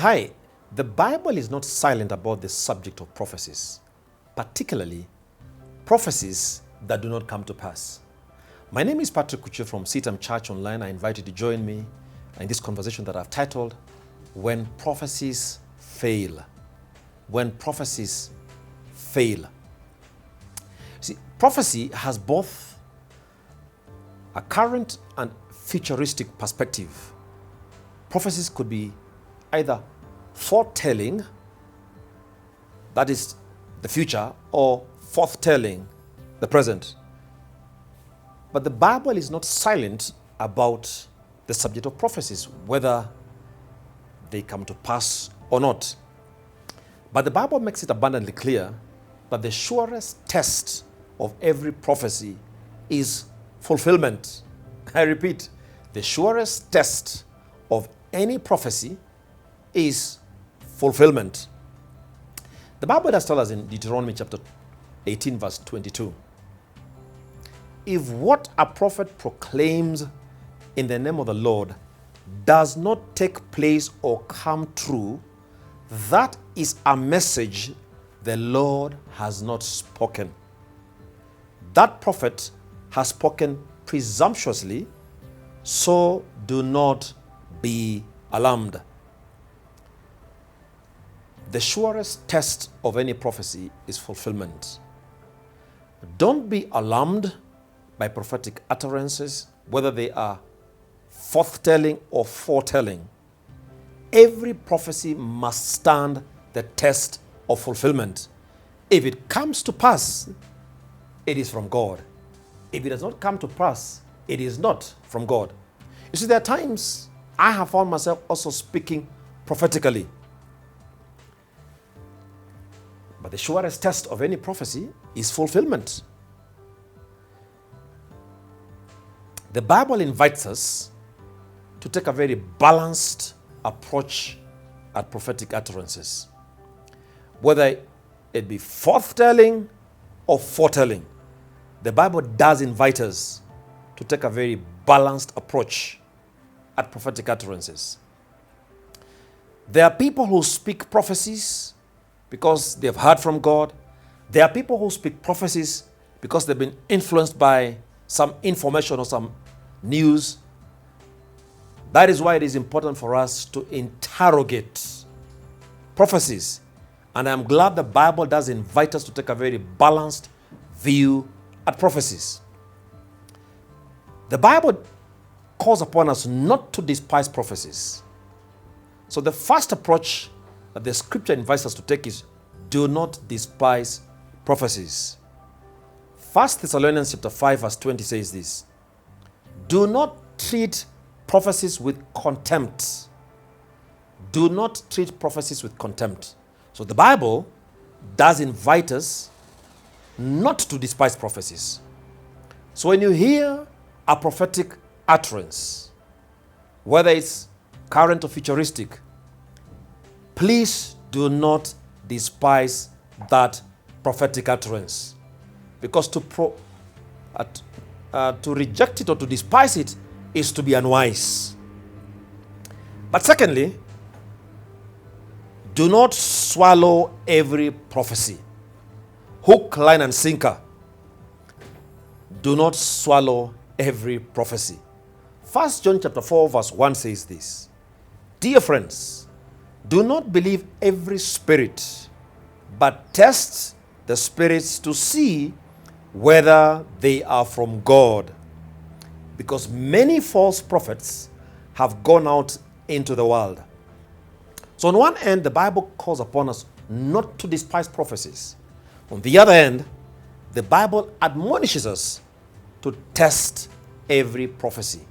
Hi, the Bible is not silent about the subject of prophecies, particularly prophecies that do not come to pass. My name is Kuchio from CITAM ChurchOnline. I invite you to join me in this conversation that I've titled, When Prophecies Fail. When Prophecies Fail. See, prophecy has both a current and futuristic perspective. Prophecies could be either foretelling, that is the future, or forthtelling, the present. But the Bible is not silent about the subject of prophecies, whether they come to pass or not. But the Bible makes it abundantly clear that the surest test of every prophecy is fulfillment. I repeat, the surest test of any prophecy is fulfillment. The Bible does tell us in Deuteronomy chapter 18 verse 22, if what a prophet proclaims in the name of the Lord does not take place or come true, that is a message the Lord has not spoken. That prophet has spoken presumptuously, so do not be alarmed. The surest test of any prophecy is fulfillment. Don't be alarmed by prophetic utterances, whether they are forthtelling or foretelling. Every prophecy must stand the test of fulfillment. If it comes to pass, it is from God. If it does not come to pass, it is not from God. You see, there are times I have found myself also speaking prophetically. But the surest test of any prophecy is fulfillment. The Bible invites us to take a very balanced approach at prophetic utterances, whether it be forthtelling or foretelling. The Bible does invite us to take a very balanced approach at prophetic utterances. There are people who speak prophecies because they've heard from God. There are people who speak prophecies because they've been influenced by some information or some news. That is why it is important for us to interrogate prophecies. And I'm glad the Bible does invite us to take a very balanced view at prophecies. The Bible calls upon us not to despise prophecies. So the first approach that the scripture invites us to take is, do not despise prophecies. 1 Thessalonians chapter 5 verse 20 says this, do not treat prophecies with contempt. Do not treat prophecies with contempt. So the Bible does invite us not to despise prophecies. So when you hear a prophetic utterance, whether it's current or futuristic, please do not despise that prophetic utterance. Because to reject it or to despise it is to be unwise. But secondly, do not swallow every prophecy. Hook, line, and sinker. Do not swallow every prophecy. 1 John chapter 4 verse 1 says this, dear friends, do not believe every spirit, but test the spirits to see whether they are from God, because many false prophets have gone out into the world. So on one end, the Bible calls upon us not to despise prophecies. On the other end, the Bible admonishes us to test every prophecy.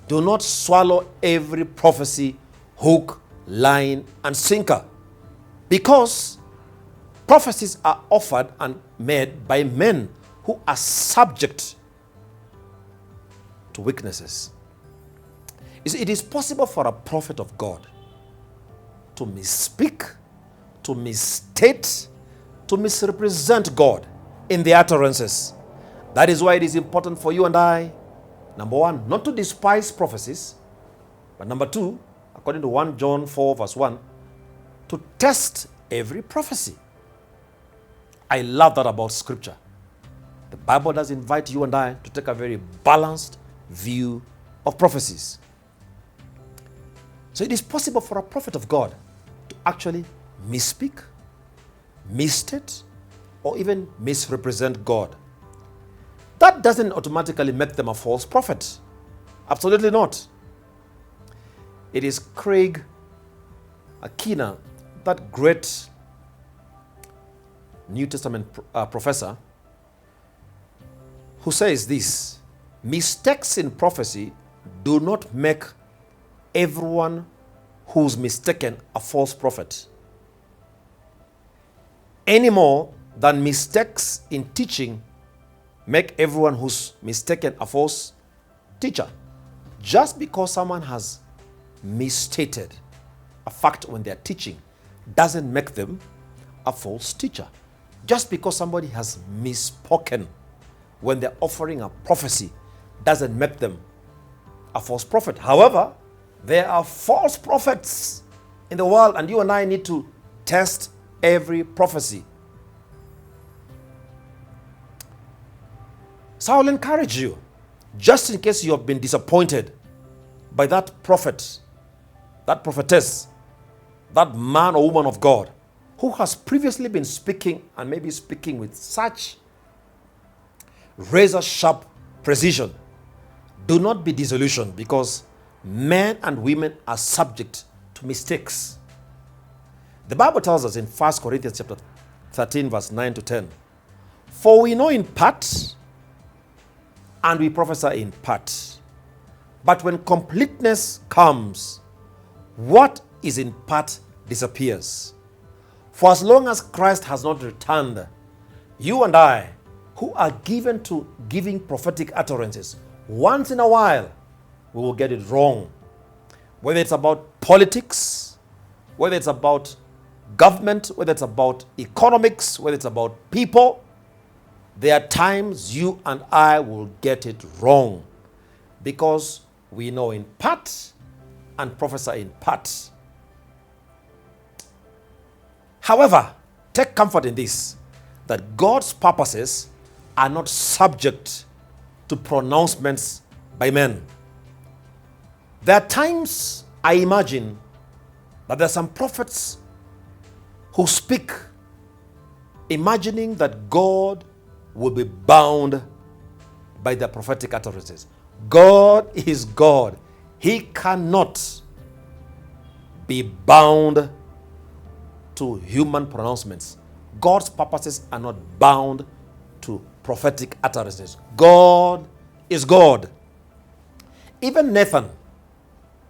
Do not swallow every prophecy, hook, line, and sinker, because prophecies are offered and made by men who are subject to weaknesses. It is possible for a prophet of God to misspeak, to misstate, to misrepresent God in the utterances. That is why it is important for you and I, number one, not to despise prophecies, but number two, according to 1 John 4 verse 1, to test every prophecy. I love that about Scripture. The Bible does invite you and I to take a very balanced view of prophecies. So it is possible for a prophet of God to actually misspeak, misstate, or even misrepresent God. That doesn't automatically make them a false prophet. Absolutely not. It is Craig Akina, that great New Testament professor, who says this: mistakes in prophecy do not make everyone who's mistaken a false prophet, any more than mistakes in teaching make everyone who's mistaken a false teacher. Just because someone has misstated a fact when they're teaching doesn't make them a false teacher. Just because somebody has misspoken when they're offering a prophecy doesn't make them a false prophet. However, there are false prophets in the world, and you and I need to test every prophecy. So I will encourage you, just in case you have been disappointed by that prophet, that prophetess, that man or woman of God who has previously been speaking and maybe speaking with such razor sharp precision, do not be disillusioned, because men and women are subject to mistakes. The Bible tells us in 1 Corinthians chapter 13 verse 9 to 10, for we know in part and we prophesy in part. But when completeness comes, what is in part disappears. For as long as Christ has not returned, you and I, who are given to giving prophetic utterances, once in a while, we will get it wrong. Whether it's about politics, whether it's about government, whether it's about economics, whether it's about people, there are times you and I will get it wrong, because we know in part and prophesy in part. However, take comfort in this, that God's purposes are not subject to pronouncements by men. There are times, I imagine, that there are some prophets who speak imagining that God will be bound by their prophetic utterances. God is God. He cannot be bound to human pronouncements. God's purposes are not bound to prophetic utterances. God is God. Even Nathan,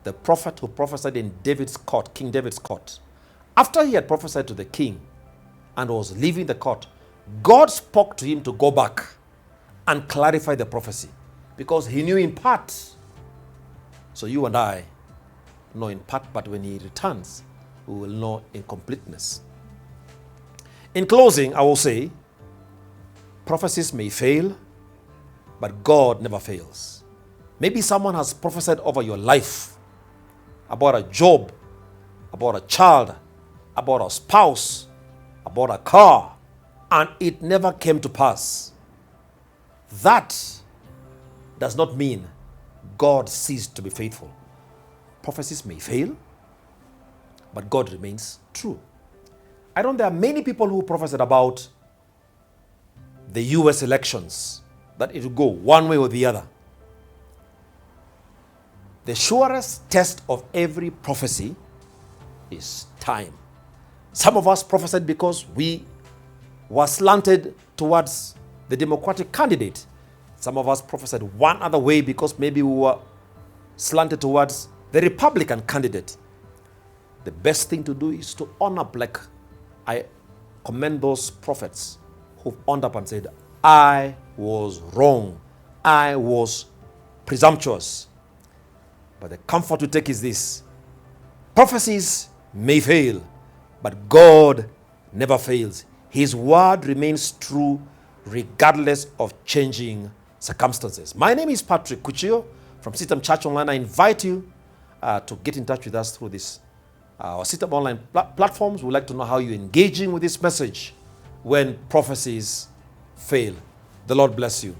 the prophet who prophesied in David's court, King David's court, after he had prophesied to the king and was leaving the court, God spoke to him to go back and clarify the prophecy, because he knew in part. So you and I know in part, but when he returns, we will know in completeness. In closing, I will say, prophecies may fail, but God never fails. Maybe someone has prophesied over your life about a job, about a child, about a spouse, about a car, and it never came to pass. That does not mean God ceased to be faithful. Prophecies may fail, but God remains true. There are many people who prophesied about the US elections, that it will go one way or the other. The surest test of every prophecy is time. Some of us prophesied because we were slanted towards the Democratic candidate. Some of us prophesied one other way because maybe we were slanted towards the Republican candidate. The best thing to do is to own up, like I commend those prophets who owned up and said, I was wrong. I was presumptuous. But the comfort we take is this: prophecies may fail, but God never fails. His word remains true regardless of changing circumstances. My name is Kuchio from CITAM ChurchOnline. I invite you to get in touch with us through this our CITAM online platforms. We'd like to know how you're engaging with this message when prophecies fail. The Lord bless you.